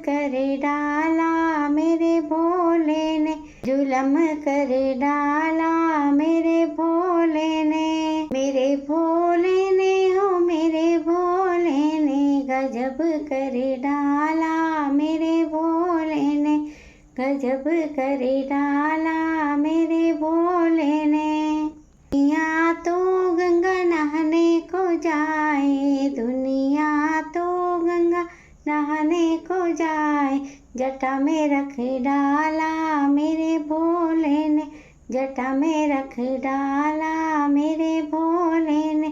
कर डाला मेरे भोले ने, जुलम कर डाला मेरे भोले ने, मेरे भोले ने हो मेरे भोले ने, गजब कर डाला मेरे भोले ने, गजब कर डाला मेरे भोले ने। दुनिया तो गंगा नहाने को जाए, दुनिया तो गंगा नहाने को जाए, जटा में रख डाला मेरे भोले ने, जटा में रख डाला मेरे भोले ने,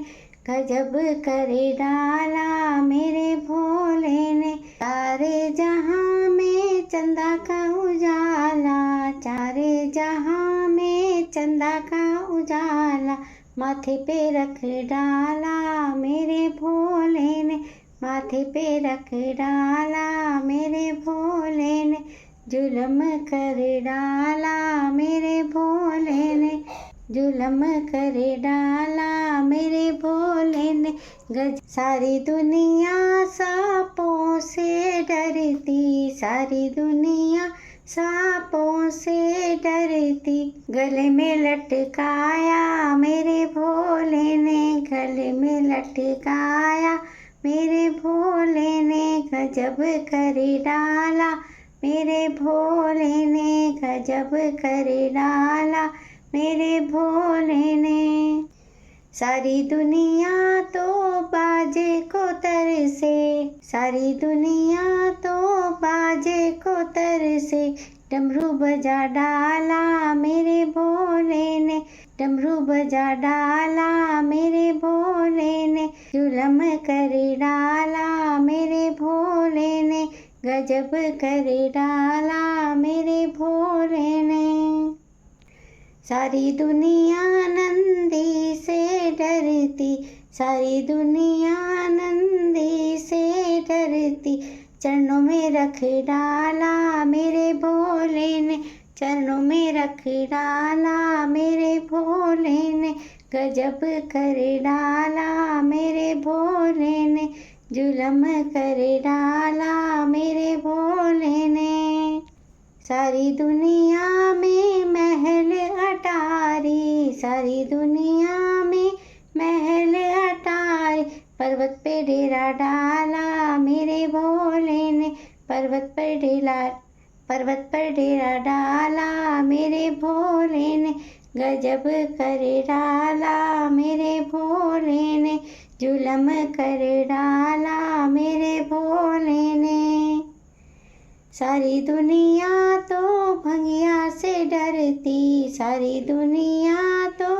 गजब कर डाला मेरे भोले ने। सारे जहां में चंदा का उजाला, चारे जहां में चंदा का उजाला, माथे पे रख डाला मेरे भोले ने, माथे पे रख डाला मेरे भोले ने, जुलम कर डाला मेरे भोले ने, जुलम कर डाला मेरे भोले ने। सारी दुनिया सांपों से डरती, सारी दुनिया सांपों से डरती, गले में लटकाया मेरे भोले ने, गले में लटकाया मेरे भोले ने, गजब कर डाला मेरे भोले ने, गजब कर डाला मेरे भोले ने। सारी दुनिया तो बाजे को तरसे, सारी दुनिया तो बाजे को तरसे, डमरू बजा डाला मेरे भोले ने, डमरू बजा डाला मेरे भोले ने, जुलम कर डाला मेरे भोले ने, गजब कर डाला मेरे भोले ने। सारी दुनिया नंदी से डरती, सारी दुनिया नंदी से डरती, चरणों में रख डाला मेरे भोले ने, चरणों में रख डाला मेरे भोले ने, गजब कर डाला मेरे भोले ने, जुलम कर डाला मेरे भोले ने। सारी दुनिया में महल अटारी, सारी दुनिया में महल अटारी, पर्वत पे डेरा डाला मेरे भोले ने, पर्वत पर डेरा डाला मेरे भोले ने, गजब कर डाला मेरे भोले ने, जुलम कर डाला मेरे भोले ने। सारी दुनिया तो भंगिया से डरती, सारी दुनिया तो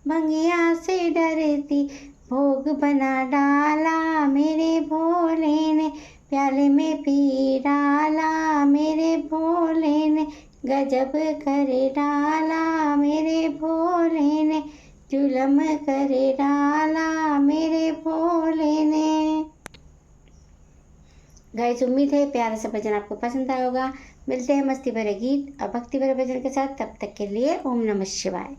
भंगिया से डरती, भोग बना डाला मेरे भोले ने, प्याले में पी डाला मेरे भोले ने, गजब कर डाला मेरे भोले ने, जुलम कर डाला मेरे भोले ने। गाइस, उम्मीद है प्यारा सा भजन आपको पसंद आया होगा। मिलते हैं मस्ती भरे गीत और भक्ति भरे भजन के साथ, तब तक के लिए ओम नमः शिवाय।